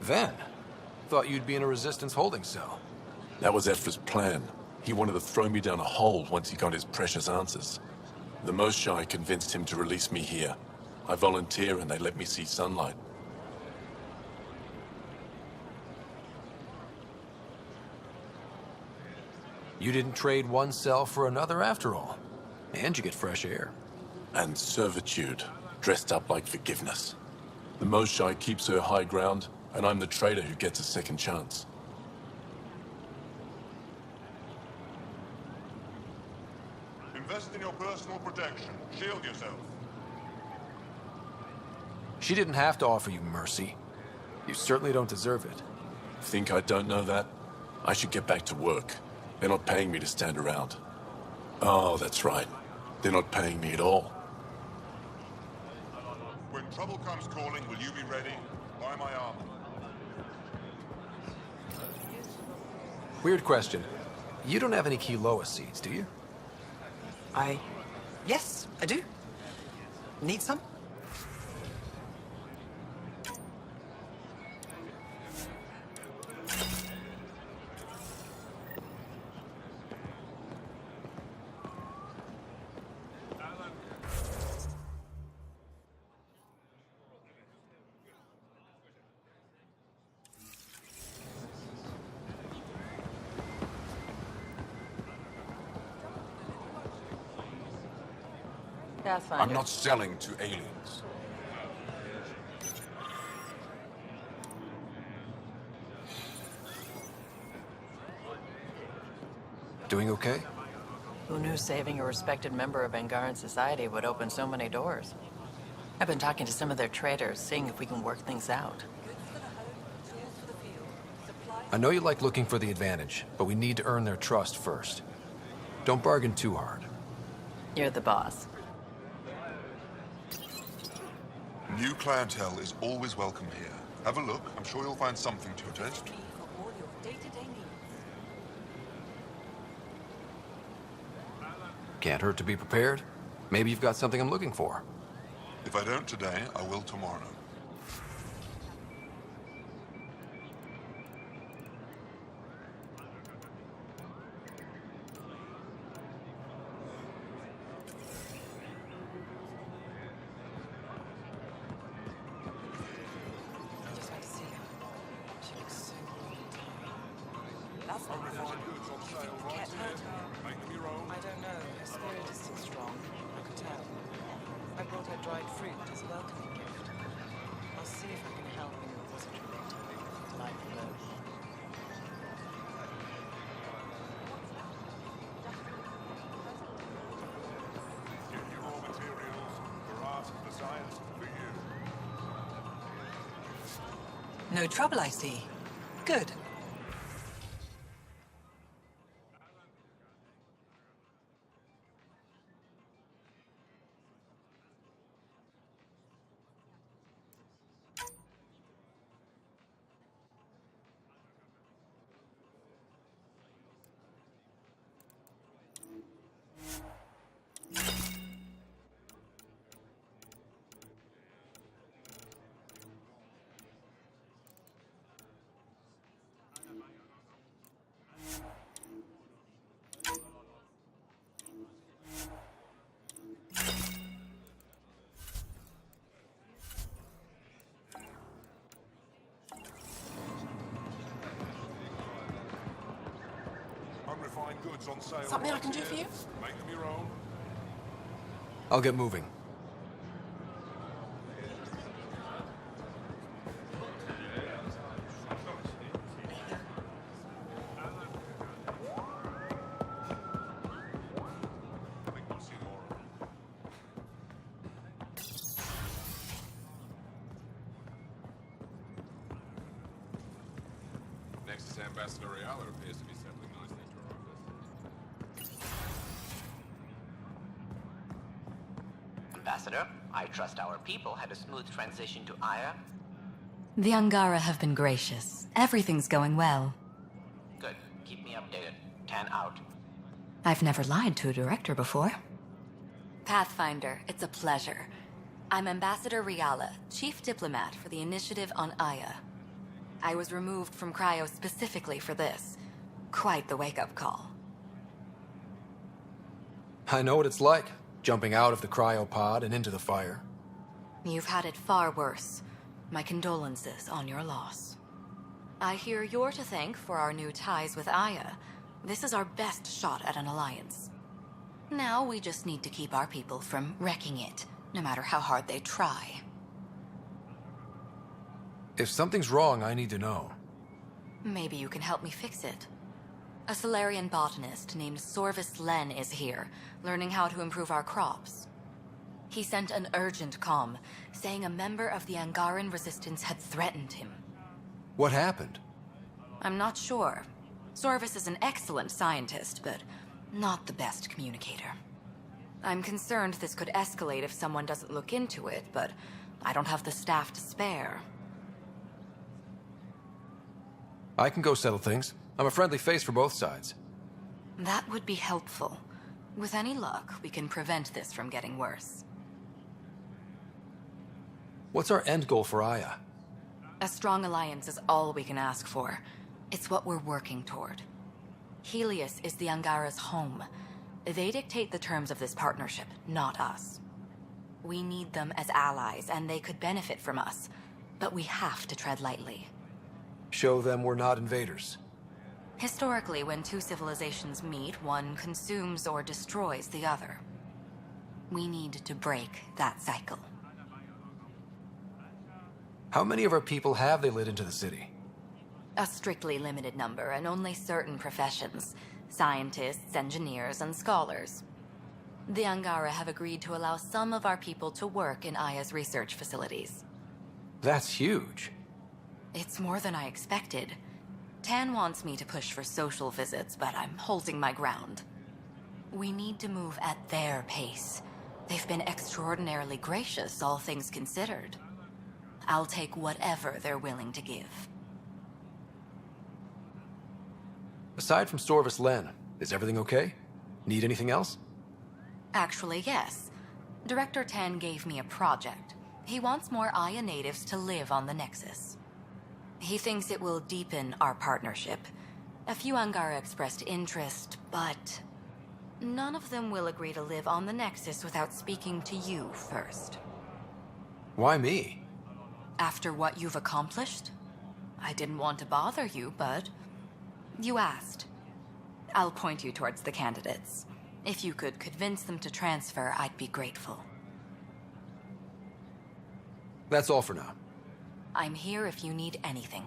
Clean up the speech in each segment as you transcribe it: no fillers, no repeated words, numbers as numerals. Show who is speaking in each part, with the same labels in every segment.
Speaker 1: Ven, thought you'd be in a Resistance holding cell.
Speaker 2: That was Ephra's plan. He wanted to throw me down a hole once he got his precious answers. The Moshae convinced him to release me here. I volunteer and they let me see sunlight.
Speaker 1: You didn't trade one cell for another after all. And you get fresh air.
Speaker 2: And servitude, dressed up like forgiveness. The Moshae keeps her high ground, and I'm the traitor who gets a second chance.
Speaker 3: Invest in your personal protection. Shield yourself.
Speaker 1: She didn't have to offer you mercy. You certainly don't deserve it.
Speaker 2: Think I don't know that? I should get back to work. They're not paying me to stand around. Oh, that's right. They're not paying me at all.
Speaker 3: When trouble comes calling, will you be ready? Buy my armor.
Speaker 1: Weird question. You don't have any Kiloa seeds, do you?
Speaker 4: Yes, I do. Need some?
Speaker 5: Pathfinder.
Speaker 6: I'm not selling to aliens.
Speaker 1: Doing okay?
Speaker 5: Who knew saving a respected member of Angaran society would open so many doors? I've been talking to some of their traders, seeing if we can work things out.
Speaker 1: I know you like looking for the advantage, but we need to earn their trust first. Don't bargain too hard.
Speaker 5: You're the boss.
Speaker 3: New clientele is always welcome here. Have a look. I'm sure you'll find something to your taste.
Speaker 1: Can't hurt to be prepared. Maybe you've got something I'm looking for.
Speaker 3: If I don't today, I will tomorrow.
Speaker 7: I don't know. Her spirit is still strong. I could tell. I brought her dried fruit as a welcoming gift. I'll see if I can help in your visitor later. Like the boat.
Speaker 3: Get you raw materials, for art, for science, for you.
Speaker 4: No trouble, I see. Good.
Speaker 3: Unrefined goods on sale.
Speaker 7: Something I can do for you?
Speaker 3: Make them your own.
Speaker 1: I'll get moving.
Speaker 3: I think we'll see more of them.
Speaker 6: Next is Ambassador Riala appears to be settling nicely into our office.
Speaker 8: Ambassador, I trust our people had a smooth transition to Aya.
Speaker 9: The Angara have been gracious. Everything's going well.
Speaker 8: Good. Keep me updated. 10 out.
Speaker 9: I've never lied to a director before. Pathfinder, it's a pleasure. I'm Ambassador Riala, Chief Diplomat for the Initiative on Aya. I was removed from cryo specifically for this. Quite the wake-up call.
Speaker 1: I know what it's like, jumping out of the cryopod and into the fire.
Speaker 9: You've had it far worse. My condolences on your loss. I hear you're to thank for our new ties with Aya. This is our best shot at an alliance. Now we just need to keep our people from wrecking it, no matter how hard they try.
Speaker 1: If something's wrong, I need to know.
Speaker 9: Maybe you can help me fix it. A Solarian botanist named Sorvis Len is here, learning how to improve our crops. He sent an urgent comm, saying a member of the Angaran resistance had threatened him.
Speaker 1: What happened?
Speaker 9: I'm not sure. Sorvis is an excellent scientist, but not the best communicator. I'm concerned this could escalate if someone doesn't look into it, but I don't have the staff to spare.
Speaker 1: I can go settle things. I'm a friendly face for both sides.
Speaker 9: That would be helpful. With any luck, we can prevent this from getting worse.
Speaker 1: What's our end goal for Aya?
Speaker 9: A strong alliance is all we can ask for. It's what we're working toward. Helios is the Angara's home. They dictate the terms of this partnership, not us. We need them as allies, and they could benefit from us. But we have to tread lightly.
Speaker 1: Show them we're not invaders.
Speaker 9: Historically, when two civilizations meet, one consumes or destroys the other. We need to break that cycle.
Speaker 1: How many of our people have they let into the city?
Speaker 9: A strictly limited number, and only certain professions. Scientists, engineers, and scholars. The Angara have agreed to allow some of our people to work in Aya's research facilities.
Speaker 1: That's huge.
Speaker 9: It's more than I expected. Tan wants me to push for social visits, but I'm holding my ground. We need to move at their pace. They've been extraordinarily gracious, all things considered. I'll take whatever they're willing to give.
Speaker 1: Aside from Sorvis Len, is everything okay? Need anything else?
Speaker 9: Actually, yes. Director Tan gave me a project. He wants more Aya natives to live on the Nexus. He thinks it will deepen our partnership. A few Angara expressed interest, but none of them will agree to live on the Nexus without speaking to you first.
Speaker 1: Why me?
Speaker 9: After what you've accomplished? I didn't want to bother you, but you asked. I'll point you towards the candidates. If you could convince them to transfer, I'd be grateful.
Speaker 1: That's all for now.
Speaker 9: I'm here if you need anything.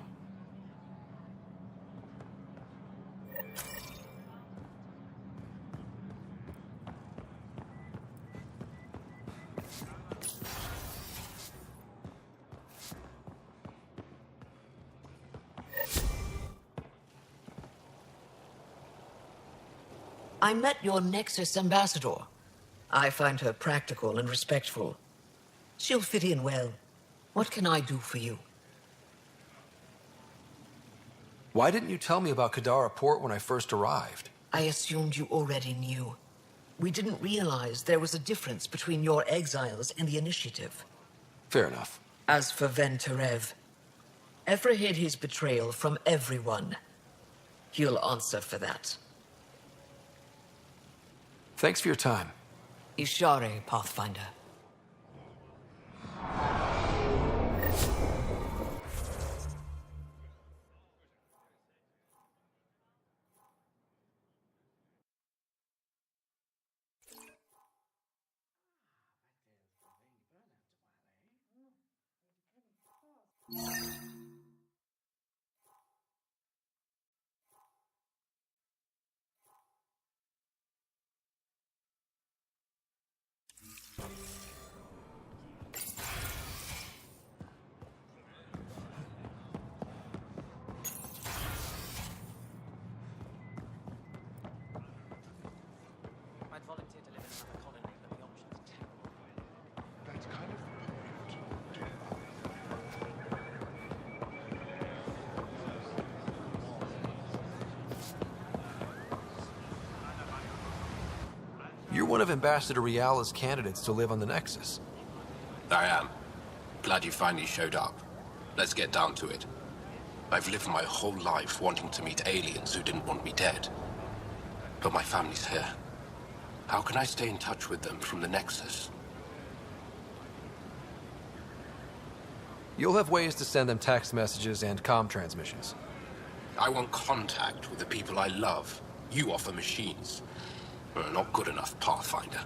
Speaker 10: I met your Nexus ambassador. I find her practical and respectful. She'll fit in well. What can I do for you?
Speaker 1: Why didn't you tell me about Kadara Port when I first arrived?
Speaker 10: I assumed you already knew. We didn't realize there was a difference between your exiles and the Initiative.
Speaker 1: Fair enough.
Speaker 10: As for Venturev, Evra hid his betrayal from everyone. He'll answer for that.
Speaker 1: Thanks for your time.
Speaker 10: Ishare, Pathfinder.
Speaker 7: I'd volunteer to live in another colony, but the option's terrible.
Speaker 3: That's kind of the point.
Speaker 1: You're one of Ambassador Riala's candidates to live on the Nexus.
Speaker 11: I am. Glad you finally showed up. Let's get down to it. I've lived my whole life wanting to meet aliens who didn't want me dead. But my family's here. How can I stay in touch with them from the Nexus?
Speaker 1: You'll have ways to send them text messages and comm transmissions.
Speaker 11: I want contact with the people I love. You offer machines. Not good enough, Pathfinder.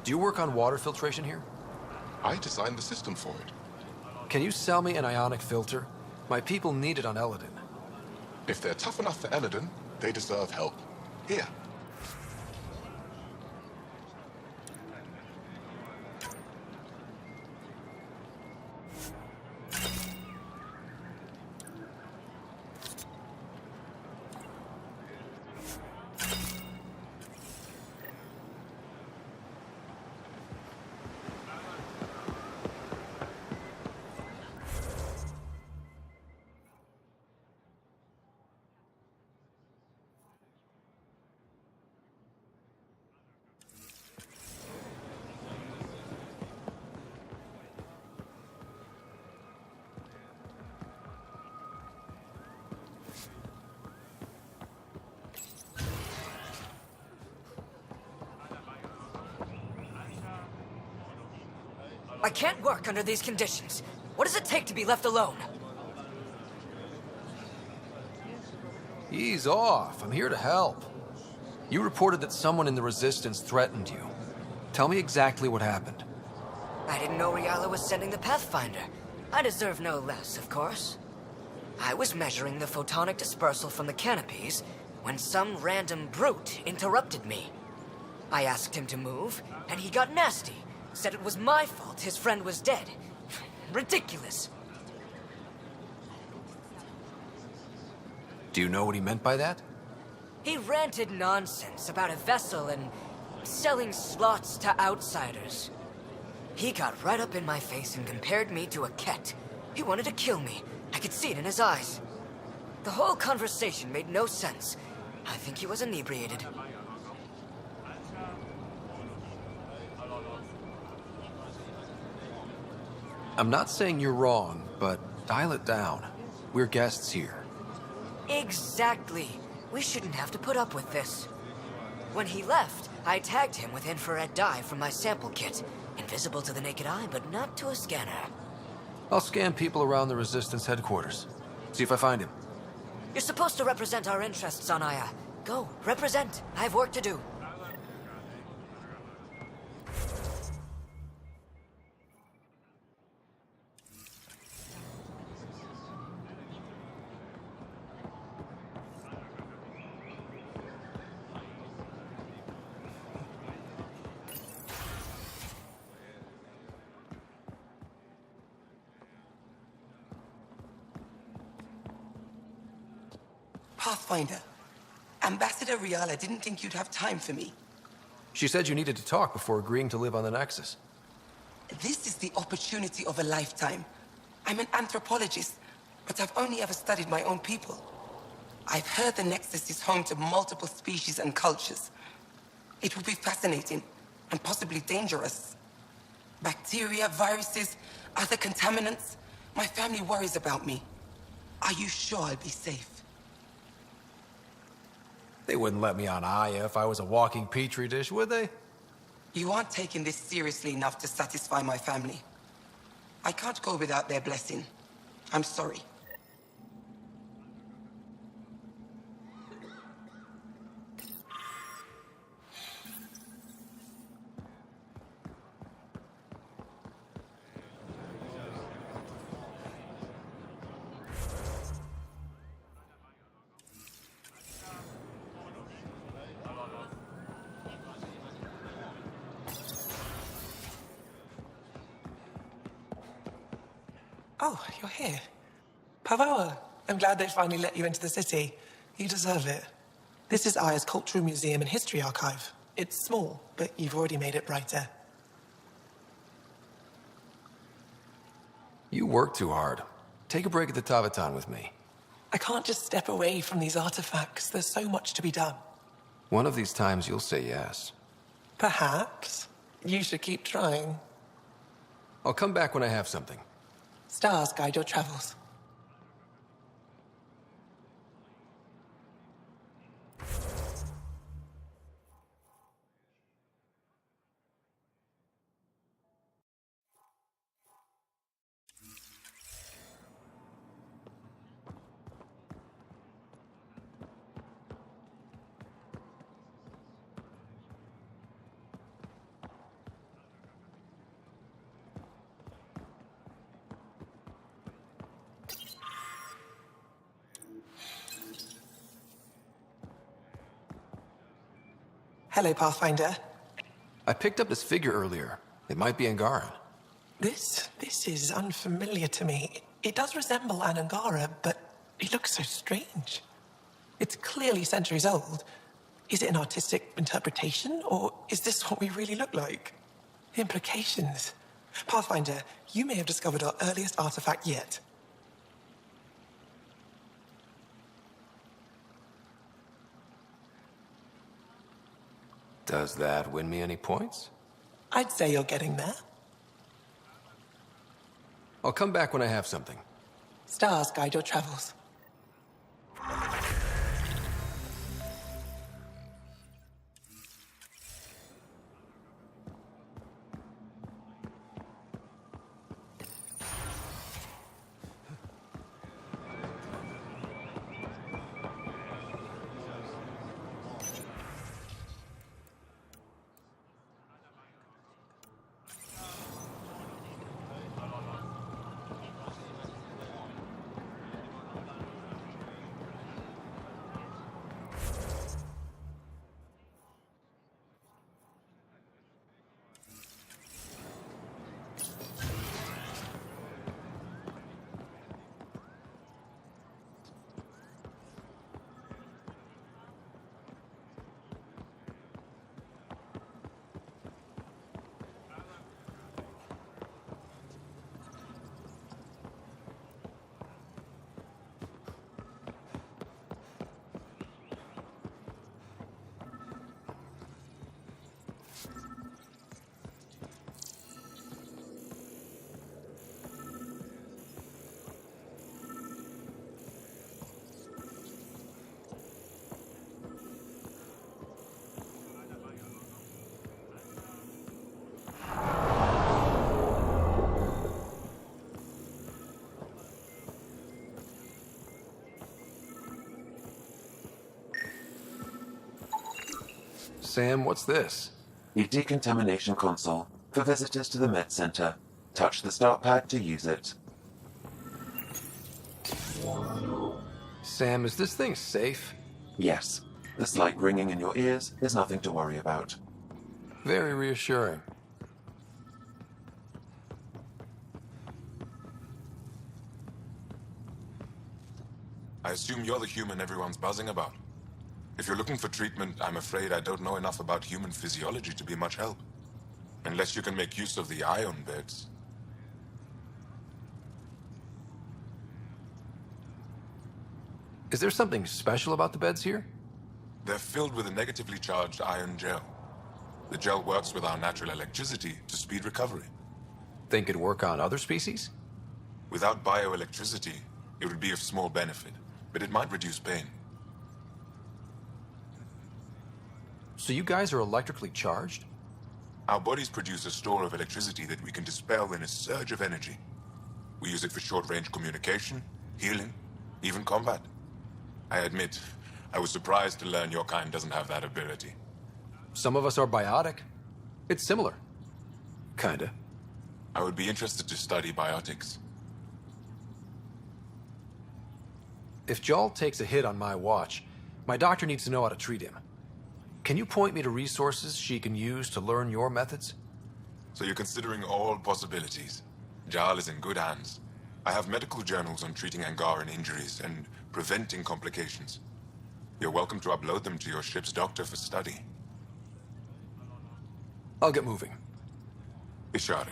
Speaker 1: Do you work on water filtration here?
Speaker 3: I designed the system for it.
Speaker 1: Can you sell me an ionic filter? My people need it on Eladin.
Speaker 3: If they're tough enough for Eladin, they deserve help. Here.
Speaker 12: I can't work under these conditions. What does it take to be left alone?
Speaker 1: Ease off. I'm here to help. You reported that someone in the Resistance threatened you. Tell me exactly what happened.
Speaker 12: I didn't know Riala was sending the Pathfinder. I deserve no less, of course. I was measuring the photonic dispersal from the canopies when some random brute interrupted me. I asked him to move, and he got nasty. Said it was my fault his friend was dead. Ridiculous.
Speaker 1: Do you know what he meant by that?
Speaker 12: He ranted nonsense about a vessel and selling slots to outsiders. He got right up in my face and compared me to a cat. He wanted to kill me. I could see it in his eyes. The whole conversation made no sense. I think he was inebriated.
Speaker 1: I'm not saying you're wrong, but dial it down. We're guests here.
Speaker 12: Exactly. We shouldn't have to put up with this. When he left, I tagged him with infrared dye from my sample kit. Invisible to the naked eye, but not to a scanner.
Speaker 1: I'll scan people around the Resistance headquarters. See if I find him.
Speaker 12: You're supposed to represent our interests on Aya. Go, represent. I have work to do.
Speaker 13: Pathfinder, Ambassador Riala didn't think you'd have time for me.
Speaker 1: She said you needed to talk before agreeing to live on the Nexus.
Speaker 13: This is the opportunity of a lifetime. I'm an anthropologist, but I've only ever studied my own people. I've heard the Nexus is home to multiple species and cultures. It will be fascinating and possibly dangerous. Bacteria, viruses, other contaminants. My family worries about me. Are you sure I'll be safe?
Speaker 1: They wouldn't let me on Aya if I was a walking petri dish, would they?
Speaker 13: You aren't taking this seriously enough to satisfy my family. I can't go without their blessing. I'm sorry.
Speaker 7: Oh, you're here. Pavawa, I'm glad they finally let you into the city. You deserve it. This is Aya's Cultural Museum and History Archive. It's small, but you've already made it brighter.
Speaker 1: You work too hard. Take a break at the Tavatan with me.
Speaker 7: I can't just step away from these artifacts. There's so much to be done.
Speaker 1: One of these times you'll say yes.
Speaker 7: Perhaps. You should keep trying.
Speaker 1: I'll come back when I have something.
Speaker 7: Stars guide your travels. Hello, Pathfinder.
Speaker 1: I picked up this figure earlier. It might be Angaran.
Speaker 7: This is unfamiliar to me. It does resemble an Angara, but it looks so strange. It's clearly centuries old. Is it an artistic interpretation, or is this what we really look like? Implications. Pathfinder, you may have discovered our earliest artifact yet.
Speaker 1: Does that win me any points?
Speaker 7: I'd say you're getting there.
Speaker 1: I'll come back when I have something.
Speaker 7: Stars guide your travels.
Speaker 1: Sam, what's this?
Speaker 14: The decontamination console for visitors to the Med Center. Touch the start pad to use it.
Speaker 1: Sam, is this thing safe?
Speaker 14: Yes. The slight ringing in your ears is nothing to worry about.
Speaker 1: Very reassuring.
Speaker 3: I assume you're the human everyone's buzzing about. If you're looking for treatment, I'm afraid I don't know enough about human physiology to be much help. Unless you can make use of the ion beds.
Speaker 1: Is there something special about the beds here?
Speaker 3: They're filled with a negatively charged ion gel. The gel works with our natural electricity to speed recovery.
Speaker 1: Think it'd work on other species?
Speaker 3: Without bioelectricity, it would be of small benefit, but it might reduce pain.
Speaker 1: So you guys are electrically charged?
Speaker 3: Our bodies produce a store of electricity that we can dispel in a surge of energy. We use it for short-range communication, healing, even combat. I admit, I was surprised to learn your kind doesn't have that ability.
Speaker 1: Some of us are biotic. It's similar. Kinda.
Speaker 3: I would be interested to study biotics.
Speaker 1: If Jal takes a hit on my watch, my doctor needs to know how to treat him. Can you point me to resources she can use to learn your methods?
Speaker 3: So you're considering all possibilities. Jal is in good hands. I have medical journals on treating Angaran injuries and preventing complications. You're welcome to upload them to your ship's doctor for study.
Speaker 1: I'll get moving.
Speaker 3: Ishari.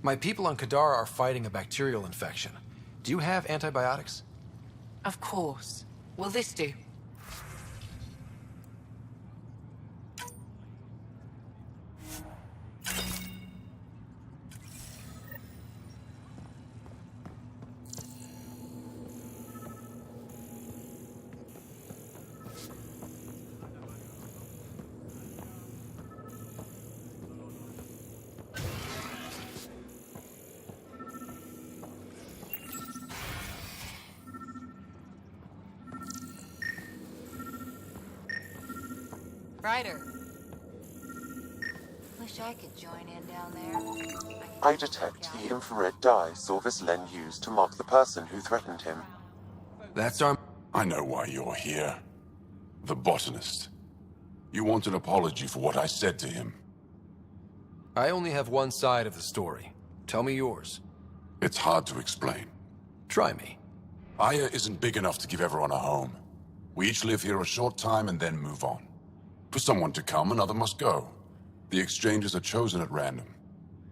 Speaker 1: My people on Kadar are fighting a bacterial infection. Do you have antibiotics?
Speaker 4: Of course. Will this do?
Speaker 9: Ryder. Wish I could join in down there.
Speaker 14: I detect the infrared dye Sorvis Len used to mark the person who threatened him.
Speaker 1: That's our...
Speaker 2: I know why you're here. The botanist. You want an apology for what I said to him.
Speaker 1: I only have one side of the story. Tell me yours.
Speaker 2: It's hard to explain.
Speaker 1: Try me.
Speaker 2: Aya isn't big enough to give everyone a home. We each live here a short time and then move on. For someone to come, another must go. The exchanges are chosen at random.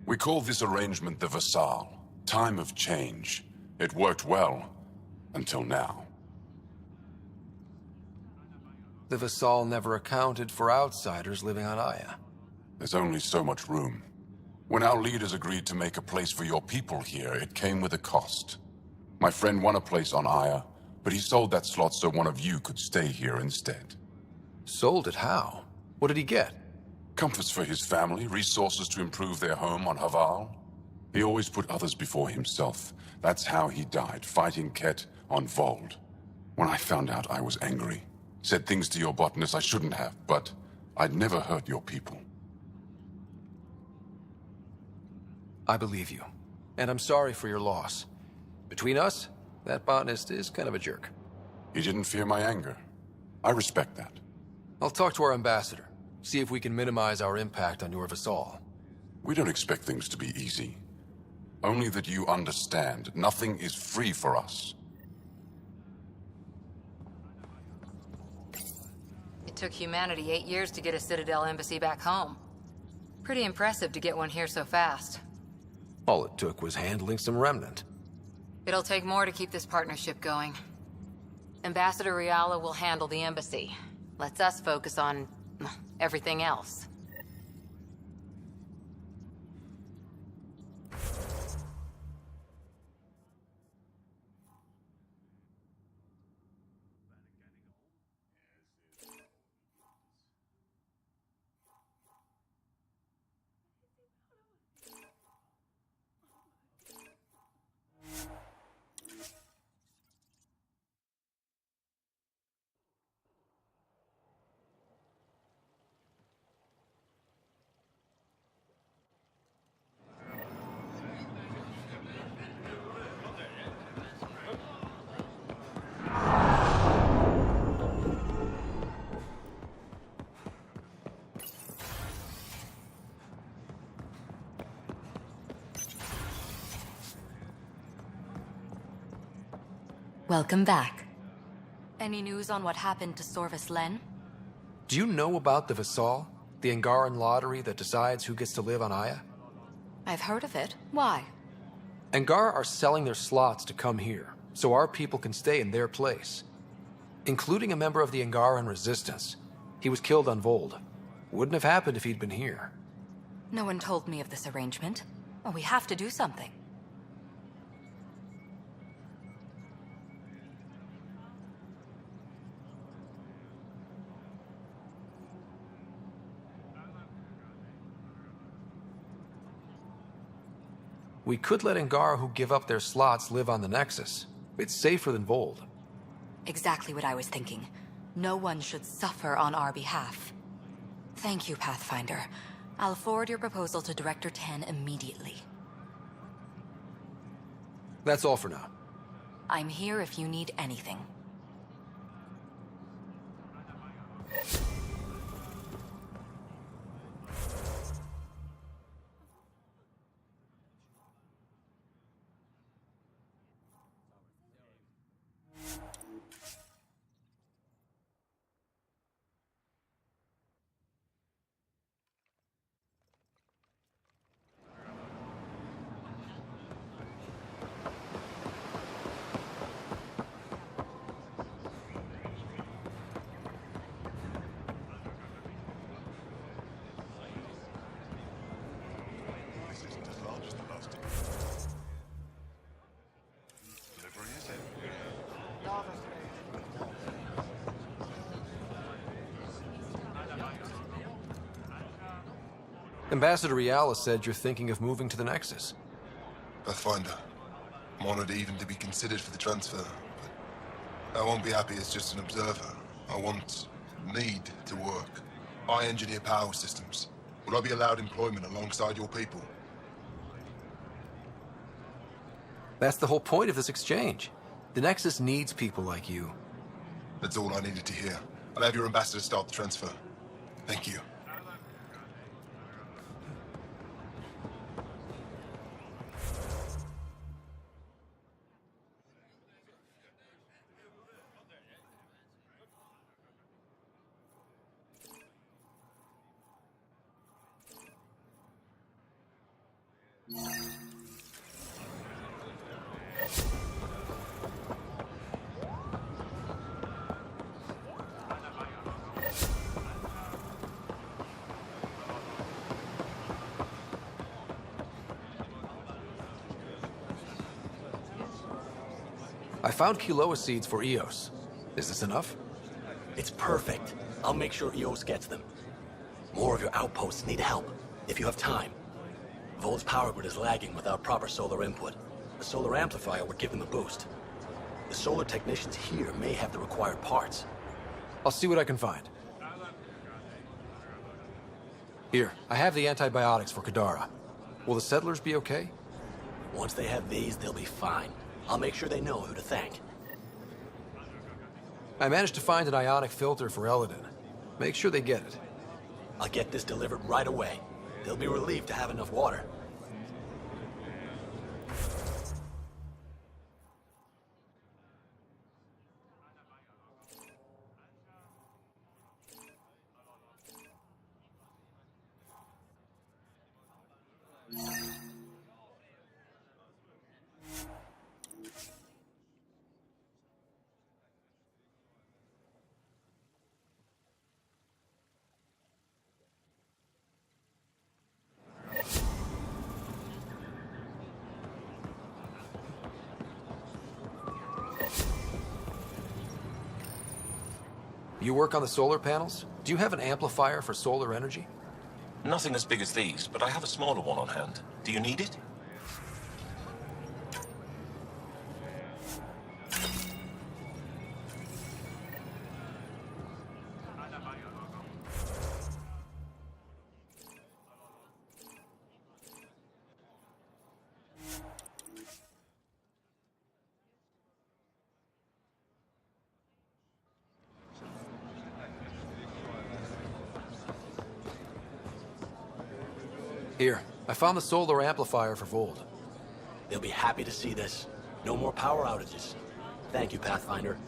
Speaker 2: We call this arrangement the Vassal. Time of change. It worked well. Until now.
Speaker 1: The Vassal never accounted for outsiders living on Aya.
Speaker 2: There's only so much room. When our leaders agreed to make a place for your people here, it came with a cost. My friend won a place on Aya, but he sold that slot so one of you could stay here instead.
Speaker 1: Sold it how? What did he get?
Speaker 2: Comforts for his family, resources to improve their home on Haval. He always put others before himself. That's how he died, fighting Ket on Vold. When I found out, I was angry. Said things to your botanist I shouldn't have, but I'd never hurt your people.
Speaker 1: I believe you. And I'm sorry for your loss. Between us, that botanist is kind of a jerk.
Speaker 2: He didn't fear my anger. I respect that.
Speaker 1: I'll talk to our ambassador. See if we can minimize our impact on your Vassal.
Speaker 2: We don't expect things to be easy. Only that you understand, nothing is free for us.
Speaker 9: It took humanity 8 years to get a Citadel embassy back home. Pretty impressive to get one here so fast.
Speaker 1: All it took was handling some remnant.
Speaker 9: It'll take more to keep this partnership going. Ambassador Riala will handle the embassy. Lets us focus on everything else. Welcome back. Any news on what happened to Sorvis Len?
Speaker 1: Do you know about the Vassal? The Angaran lottery that decides who gets to live on Aya?
Speaker 9: I've heard of it. Why?
Speaker 1: Angar are selling their slots to come here, so our people can stay in their place. Including a member of the Angaran resistance. He was killed on Vold. Wouldn't have happened if he'd been here.
Speaker 9: No one told me of this arrangement. Well, we have to do something.
Speaker 1: We could let Angar who give up their slots live on the Nexus. It's safer than Vold.
Speaker 9: Exactly what I was thinking. No one should suffer on our behalf. Thank you, Pathfinder. I'll forward your proposal to Director Ten immediately.
Speaker 1: That's all for now.
Speaker 9: I'm here if you need anything.
Speaker 1: Ambassador Riala said you're thinking of moving to the Nexus.
Speaker 15: Pathfinder. I'm honored even to be considered for the transfer, but I won't be happy as just an observer. I need to work. I engineer power systems. Will I be allowed employment alongside your people?
Speaker 1: That's the whole point of this exchange. The Nexus needs people like you.
Speaker 15: That's all I needed to hear. I'll have your ambassador start the transfer. Thank you.
Speaker 1: I found Kiloa seeds for Eos. Is this enough?
Speaker 16: It's perfect. I'll make sure Eos gets them. More of your outposts need help, if you have time. Vold's power grid is lagging without proper solar input. A solar amplifier would give them a boost. The solar technicians here may have the required parts.
Speaker 1: I'll see what I can find. Here, I have the antibiotics for Kadara. Will the settlers be okay?
Speaker 16: Once they have these, they'll be fine. I'll make sure they know who to thank.
Speaker 1: I managed to find an ionic filter for Eladin. Make sure they get it.
Speaker 16: I'll get this delivered right away. They'll be relieved to have enough water.
Speaker 1: You work on the solar panels? Do you have an amplifier for solar energy?
Speaker 17: Nothing as big as these, but I have a smaller one on hand. Do you need it?
Speaker 1: Here, I found the solar amplifier for Vold.
Speaker 16: They'll be happy to see this. No more power outages. Thank you, Pathfinder.